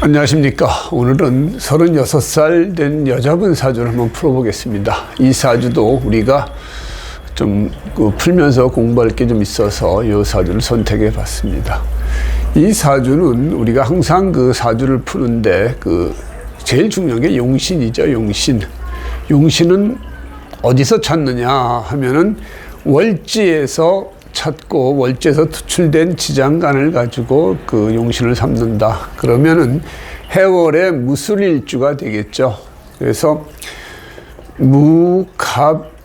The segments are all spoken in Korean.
안녕하십니까. 오늘은 36살 된 여자분 사주를 한번 풀어보겠습니다. 이 사주도 우리가 좀 풀면서 공부할 게 좀 있어서 이 사주를 선택해 봤습니다. 이 사주는 우리가 항상 그 사주를 푸는데 제일 중요한 게 용신이죠. 용신은 어디서 찾느냐 하면은 월지에서 찾고 월지에서 투출된 지장간을 가지고 그 용신을 삼는다. 그러면은 해월의 무술일주가 되겠죠. 그래서 무갑임이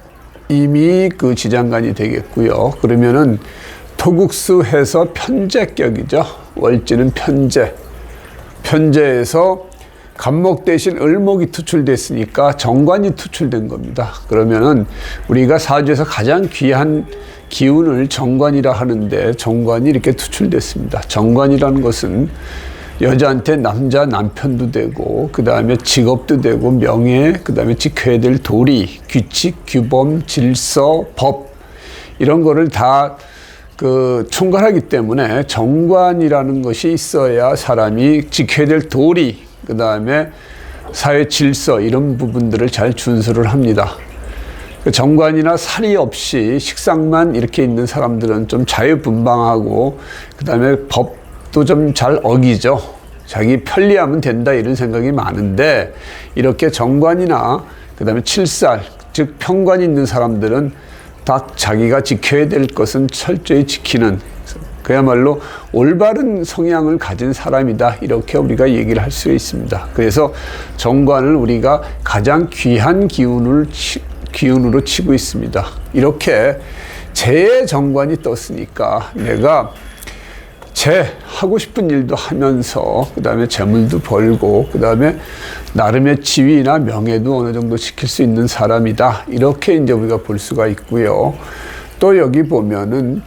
그 지장간이 되겠고요. 그러면은 토국수해서 편제격이죠. 월지는 편제에서 갑목 대신 을목이 투출됐으니까 정관이 투출된 겁니다. 그러면은 우리가 사주에서 가장 귀한 기운을 정관이라 하는데 정관이 이렇게 투출됐습니다. 정관이라는 것은 여자한테 남편도 되고 그 다음에 직업도 되고 명예, 그 다음에 지켜야 될 도리, 규칙, 규범, 질서, 법 이런 거를 다 총괄하기 때문에 정관이라는 것이 있어야 사람이 지켜야 될 도리, 그 다음에 사회 질서 이런 부분들을 잘 준수를 합니다. 정관이나 살이 없이 식상만 이렇게 있는 사람들은 좀 자유분방하고 그 다음에 법도 좀 잘 어기죠. 자기 편리하면 된다 이런 생각이 많은데 이렇게 정관이나 그 다음에 칠살 즉 편관이 있는 사람들은 딱 자기가 지켜야 될 것은 철저히 지키는 그야말로 올바른 성향을 가진 사람이다 이렇게 우리가 얘기를 할 수 있습니다. 그래서 정관을 우리가 가장 귀한 기운으로 치고 있습니다. 이렇게 재의 정관이 떴으니까 내가 하고 싶은 일도 하면서 그 다음에 재물도 벌고 그 다음에 나름의 지위나 명예도 어느 정도 지킬 수 있는 사람이다 이렇게 이제 우리가 볼 수가 있고요. 또 여기 보면은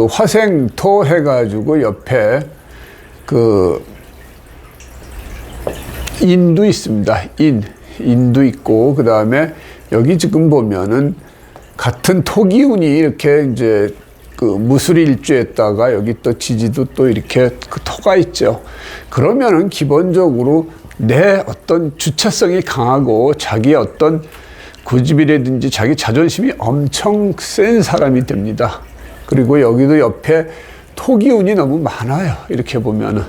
화생토 해가지고 옆에 인도 있습니다. 인도 있고 그 다음에 여기 지금 보면은 같은 토기운이 이렇게 이제 무술일주에다가 여기 또 지지도 또 이렇게 토가 있죠. 그러면은 기본적으로 내 어떤 주체성이 강하고 자기 어떤 고집이라든지 자기 자존심이 엄청 센 사람이 됩니다. 그리고 여기도 옆에 토기운이 너무 많아요. 이렇게 보면은.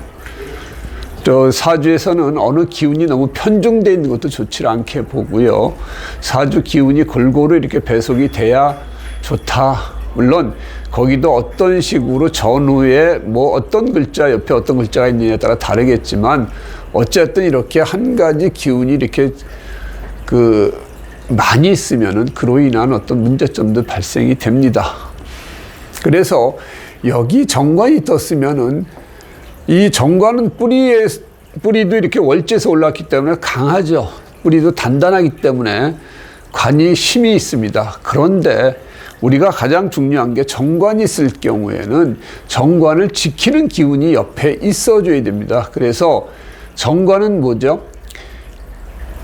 사주에서는 어느 기운이 너무 편중되어 있는 것도 좋지 않게 보고요. 사주 기운이 골고루 이렇게 배속이 돼야 좋다. 물론 거기도 어떤 식으로 전후에 어떤 글자 옆에 어떤 글자가 있느냐에 따라 다르겠지만 어쨌든 이렇게 한 가지 기운이 이렇게 많이 있으면은 그로 인한 어떤 문제점도 발생이 됩니다. 그래서 여기 정관이 떴으면은 이 정관은 뿌리도 이렇게 월지에서 올라왔기 때문에 강하죠. 뿌리도 단단하기 때문에 관이 힘이 있습니다. 그런데 우리가 가장 중요한 게 정관이 있을 경우에는 정관을 지키는 기운이 옆에 있어줘야 됩니다. 그래서 정관은 뭐죠?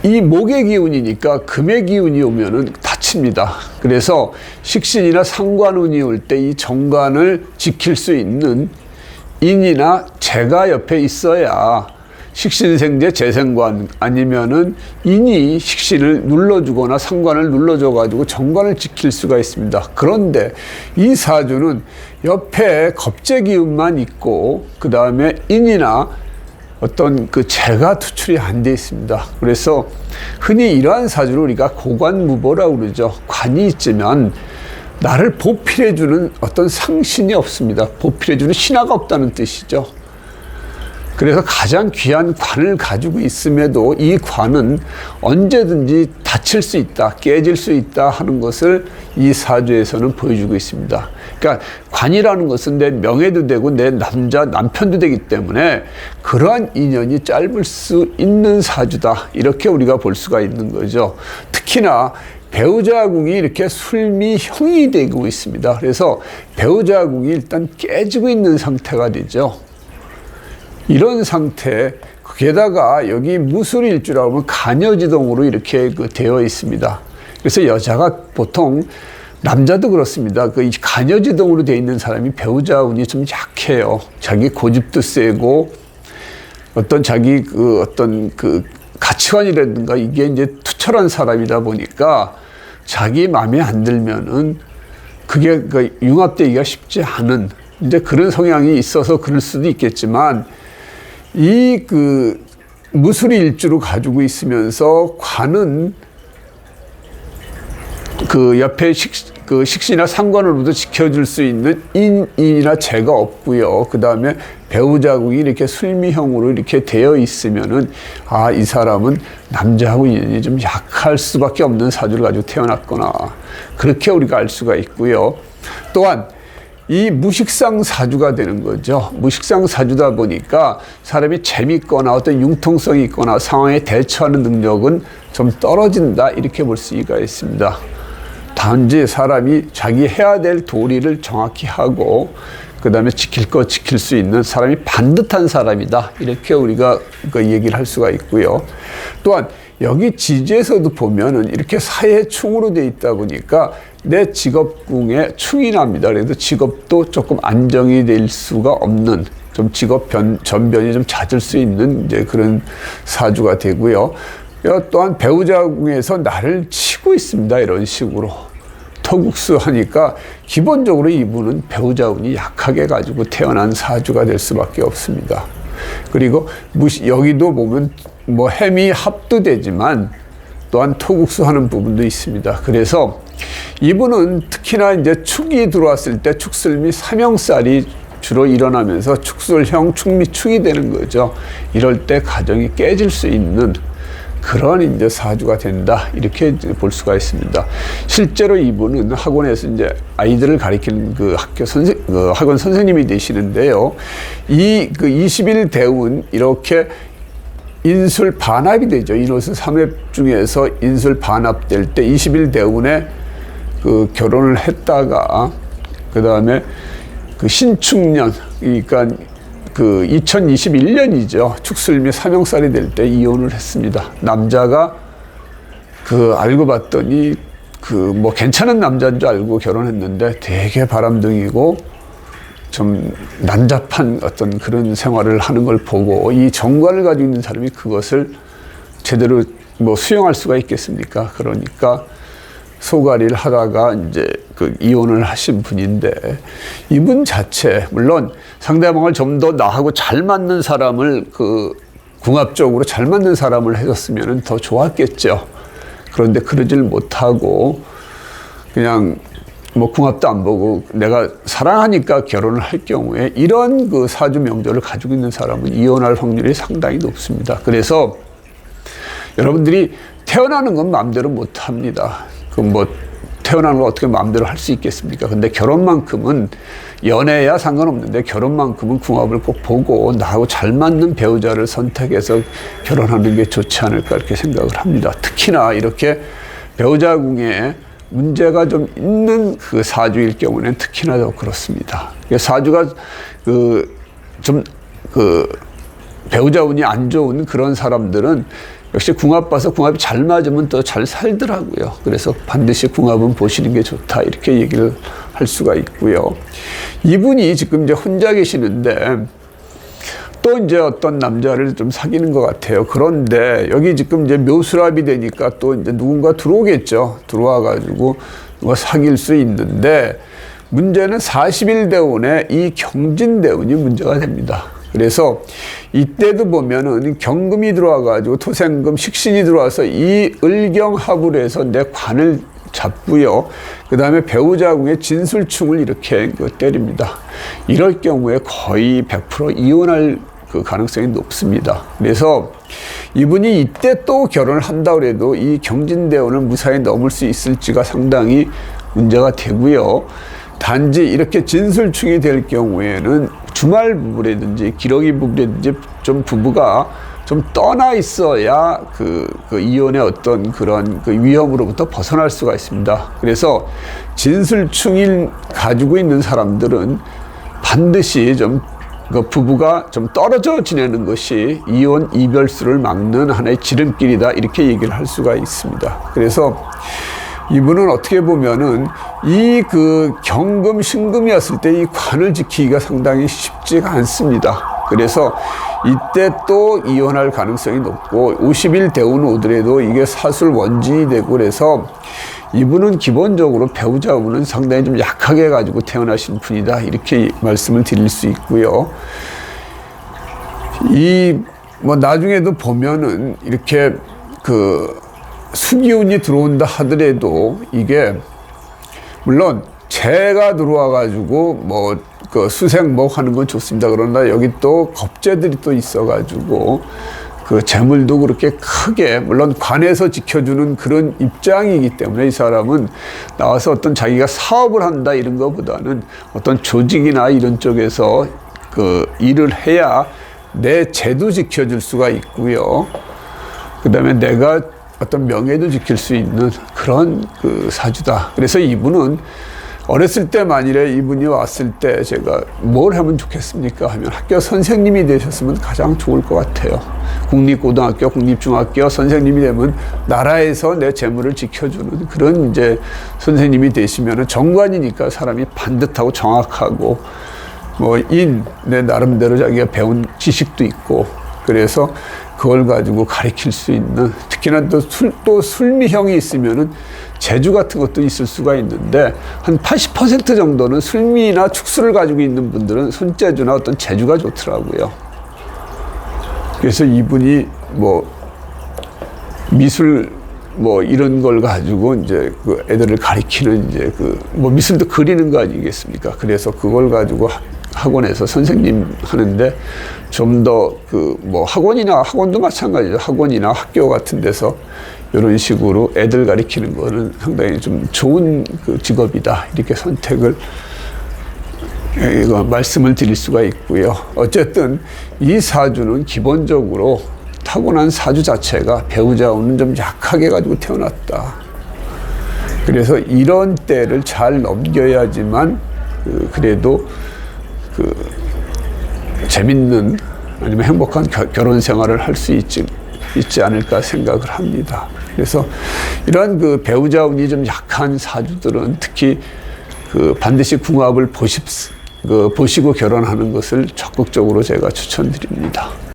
이 목의 기운이니까 금의 기운이 오면은 다칩니다. 그래서 식신이나 상관운이 올 때 이 정관을 지킬 수 있는 인이나 재가 옆에 있어야 식신생재 재생관 아니면은 인이 식신을 눌러주거나 상관을 눌러줘가지고 정관을 지킬 수가 있습니다. 그런데 이 사주는 옆에 겁재기운만 있고 그 다음에 인이나 어떤 재가 투출이 안 돼 있습니다. 그래서 흔히 이러한 사주를 우리가 고관무보라고 그러죠. 관이 있지만 나를 보필해주는 어떤 상신이 없습니다. 보필해주는 신하가 없다는 뜻이죠. 그래서 가장 귀한 관을 가지고 있음에도 이 관은 언제든지 다칠 수 있다, 깨질 수 있다 하는 것을 이 사주에서는 보여주고 있습니다. 그러니까 관이라는 것은 내 명예도 되고 내 남편도 되기 때문에 그러한 인연이 짧을 수 있는 사주다. 이렇게 우리가 볼 수가 있는 거죠. 특히나 배우자궁이 이렇게 술미형이 되고 있습니다. 그래서 배우자궁이 일단 깨지고 있는 상태가 되죠. 이런 상태, 게다가 여기 무술일주라고 하면 간여지동으로 이렇게 되어 있습니다. 그래서 여자가 보통 남자도 그렇습니다. 이 간여지동으로 되어 있는 사람이 배우자 운이 좀 약해요. 자기 고집도 세고 어떤 자기 어떤 가치관이라든가 이게 이제 투철한 사람이다 보니까 자기 마음에 안 들면은 그게 융합되기가 쉽지 않은 이제 그런 성향이 있어서 그럴 수도 있겠지만 이 무술이 일주로 가지고 있으면서 관은 옆에 식신이나 상관으로부터 지켜줄 수 있는 인이나 죄가 없고요. 그 다음에 배우자궁이 이렇게 술미형으로 이렇게 되어 있으면은 이 사람은 남자하고 인연이 좀 약할 수밖에 없는 사주를 가지고 태어났구나. 그렇게 우리가 알 수가 있고요. 또한 이 무식상 사주가 되는 거죠. 무식상 사주다 보니까 사람이 재밌거나 어떤 융통성이 있거나 상황에 대처하는 능력은 좀 떨어진다. 이렇게 볼 수가 있습니다. 단지 사람이 자기 해야 될 도리를 정확히 하고 그 다음에 지킬 거 지킬 수 있는 사람이 반듯한 사람이다. 이렇게 우리가 얘기를 할 수가 있고요. 또한 여기 지지에서도 보면은 이렇게 사해충으로 돼 있다 보니까 내 직업궁에 충이 납니다. 그래도 직업도 조금 안정이 될 수가 없는 좀 직업 전변이 좀 잦을 수 있는 이제 그런 사주가 되고요. 또한 배우자궁에서 나를 치고 있습니다. 이런 식으로. 토국수하니까 기본적으로 이분은 배우자운이 약하게 가지고 태어난 사주가 될 수밖에 없습니다. 그리고 여기도 보면 뭐 해미 합도 되지만 또한 토국수하는 부분도 있습니다. 그래서 이분은 특히나 이제 축이 들어왔을 때 축술미 삼형살이 주로 일어나면서 축술형 축미축이 되는 거죠. 이럴 때 가정이 깨질 수 있는 그런 이제 사주가 된다. 이렇게 이제 볼 수가 있습니다. 실제로 이분은 학원에서 이제 아이들을 가리키는 학원 선생님이 되시는데요. 이 20일 대운 이렇게 인술 반합이 되죠. 인호수 3회 중에서 인술 반합될 때 20일 대운에 결혼을 했다가 그 다음에 신축년 그러니까 2021년이죠. 축술미 삼형살이 될 때 이혼을 했습니다. 남자가 알고 봤더니 뭐 괜찮은 남자인 줄 알고 결혼했는데 되게 바람둥이고 좀 난잡한 어떤 그런 생활을 하는 걸 보고 이 정관을 가지고 있는 사람이 그것을 제대로 뭐 수용할 수가 있겠습니까? 그러니까 소가리를 하다가 이제 이혼을 하신 분인데 이분 자체 물론 상대방을 좀 더 나하고 잘 맞는 사람을 궁합적으로 잘 맞는 사람을 해줬으면 더 좋았겠죠. 그런데 그러질 못하고 그냥 뭐 궁합도 안 보고 내가 사랑하니까 결혼을 할 경우에 이런 사주 명절을 가지고 있는 사람은 이혼할 확률이 상당히 높습니다. 그래서 여러분들이 태어나는 건 마음대로 못 합니다. 태어나는 걸 어떻게 마음대로 할 수 있겠습니까? 근데 결혼만큼은 연애야 상관없는데 결혼만큼은 궁합을 꼭 보고 나하고 잘 맞는 배우자를 선택해서 결혼하는 게 좋지 않을까 이렇게 생각을 합니다. 특히나 이렇게 배우자궁에 문제가 좀 있는 사주일 경우는 특히나 더 그렇습니다. 사주가 배우자 운이 안 좋은 그런 사람들은 역시 궁합 봐서 궁합이 잘 맞으면 더 잘 살더라고요. 그래서 반드시 궁합은 보시는 게 좋다. 이렇게 얘기를 할 수가 있고요. 이분이 지금 이제 혼자 계시는데 또 이제 어떤 남자를 좀 사귀는 것 같아요. 그런데 여기 지금 이제 묘수랍이 되니까 또 이제 누군가 들어오겠죠. 들어와가지고 누가 사귈 수 있는데 문제는 40일 대운에 이 경진 대운이 문제가 됩니다. 그래서 이때도 보면은 경금이 들어와가지고 토생금 식신이 들어와서 이 을경합을 해서 내 관을 잡고요. 그 다음에 배우자궁에 진술충을 이렇게 때립니다. 이럴 경우에 거의 100% 이혼할 가능성이 높습니다. 그래서 이분이 이때 또 결혼을 한다고 해도 이 경진대운을 무사히 넘을 수 있을지가 상당히 문제가 되고요. 단지 이렇게 진술충이 될 경우에는 주말 부부라든지 기러기 부부라든지 좀 부부가 좀 떠나 있어야 이혼의 어떤 그런 위험으로부터 벗어날 수가 있습니다. 그래서 진술충을 가지고 있는 사람들은 반드시 좀 부부가 좀 떨어져 지내는 것이 이혼 이별수를 막는 하나의 지름길이다 이렇게 얘기를 할 수가 있습니다. 그래서 이분은 어떻게 보면은 이 경금 신금이었을 때 이 관을 지키기가 상당히 쉽지가 않습니다. 그래서 이때 또 이혼할 가능성이 높고 50일 되온 오더라도 이게 사술 원진이 되고 그래서 이분은 기본적으로 배우자 운은 상당히 좀 약하게 가지고 태어나신 분이다 이렇게 말씀을 드릴 수 있고요. 뭐 나중에도 보면은 이렇게 그 수기운이 들어온다 하더라도 이게 물론 재가 들어와 가지고 뭐 그 수생목 하는 건 좋습니다. 그러나 여기 또 겁재들이 또 있어 가지고 그 재물도 그렇게 크게 물론 관에서 지켜주는 그런 입장이기 때문에 이 사람은 나와서 어떤 자기가 사업을 한다 이런 것보다는 어떤 조직이나 이런 쪽에서 그 일을 해야 내 재도 지켜줄 수가 있고요. 그 다음에 내가 어떤 명예도 지킬 수 있는 그런 그 사주다. 그래서 이분은 어렸을 때 만일에 이분이 왔을 때 제가 뭘 하면 좋겠습니까 하면 학교 선생님이 되셨으면 가장 좋을 것 같아요. 국립고등학교, 국립중학교 선생님이 되면 나라에서 내 재물을 지켜주는 그런 이제 선생님이 되시면은 정관이니까 사람이 반듯하고 정확하고 뭐 내 나름대로 자기가 배운 지식도 있고 그래서 그걸 가지고 가르칠 수 있는 특히나 또 술미형이 있으면은 재주 같은 것도 있을 수가 있는데 한 80% 정도는 술미나 축수를 가지고 있는 분들은 손재주나 어떤 재주가 좋더라고요. 그래서 이분이 뭐 미술 뭐 이런 걸 가지고 이제 그 애들을 가리키는 이제 그 뭐 미술도 그리는 거 아니겠습니까? 그래서 그걸 가지고 학원에서 선생님 하는데 좀 더 그 뭐 학원도 마찬가지죠. 학원이나 학교 같은 데서 이런 식으로 애들 가리키는 거는 상당히 좀 좋은 그 직업이다. 이렇게 선택을 말씀을 드릴 수가 있고요. 어쨌든 이 사주는 기본적으로 타고난 사주 자체가 배우자 운은 좀 약하게 가지고 태어났다. 그래서 이런 때를 잘 넘겨야지만 그래도 재밌는 아니면 행복한 결혼 생활을 할 수 있지 않을까 생각을 합니다. 그래서 이런 그 배우자 운이 좀 약한 사주들은 특히 반드시 궁합을 보시고 결혼하는 것을 적극적으로 제가 추천드립니다.